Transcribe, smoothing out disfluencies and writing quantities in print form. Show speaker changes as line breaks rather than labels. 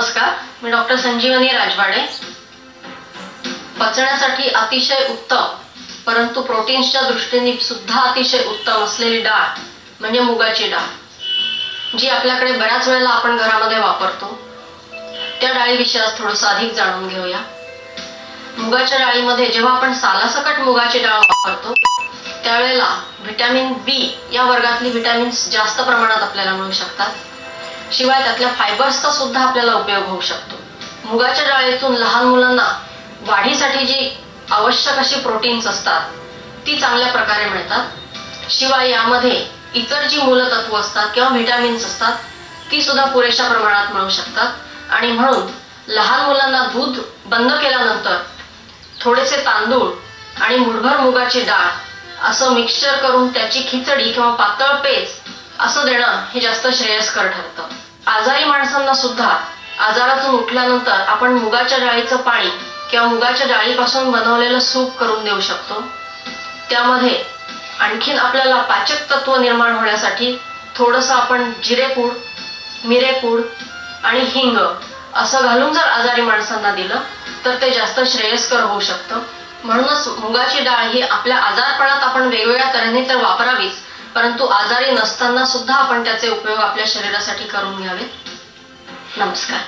नमस्कार, मी डॉक्टर संजीवनी राजवाडे। पचण्यासाठी अतिशय उत्तम परंतु प्रोटीन्सच्या दृष्टीने सुद्धा अतिशय उत्तम असलेली डाळ म्हणजे मुगाची डाळ, जी आपल्याकडे बऱ्याच वेळेला आपण घरामध्ये वापरतो। त्या डाळीविषयी आज थोडंसं अधिक जाणून घेऊया। मुगाच्या डाळीमध्ये जेव्हा आपण सालासकट मुगाची डाळ वापरतो त्यावेळेला व्हिटॅमिन बी या वर्गातली व्हिटॅमिन्स जास्त प्रमाणात आपल्याला मिळू शकतात। शिवाय त्यातल्या फायबर्सचा सुद्धा आपल्याला उपयोग होऊ शकतो। मुगाच्या डाळीतून लहान मुलांना वाढीसाठी जी आवश्यक अशी प्रोटीन्स असतात ती चांगल्या प्रकारे मिळतात। शिवाय यामध्ये इतर जी मूलतत्व असतात किंवा व्हिटॅमिन्स असतात ती सुद्धा पुरेशा प्रमाणात मिळू शकतात। आणि म्हणून लहान मुलांना दूध बंद केल्यानंतर थोडेसे तांदूळ आणि मुठभर मुगाची डाळ असं मिक्सचर करून त्याची खिचडी किंवा पातळ पेज असं देणं हे जास्त श्रेयस्कर ठरतं। आजारी माणसांना सुद्धा आजारातून उठल्यानंतर आपण मुगाच्या डाळीचं पाणी किंवा मुगाच्या डाळीपासून बनवलेलं सूप करून देऊ शकतो। त्यामध्ये आणखीन आपल्याला पाचक तत्व निर्माण होण्यासाठी थोडंसं आपण जिरेपूड, मिरेपूड आणि हिंग असं घालून जर आजारी माणसांना दिलं तर ते जास्त श्रेयस्कर होऊ शकतं। म्हणूनच मुगाची डाळ ही आपल्या आजारपणात आपण वेगवेगळ्या तऱ्हेने तर वापरावीच, परंतु आजारी नसताना सुद्धा आपण त्याचे उपयोग आपल्या शरीरासाठी करून घ्यावे। नमस्कार।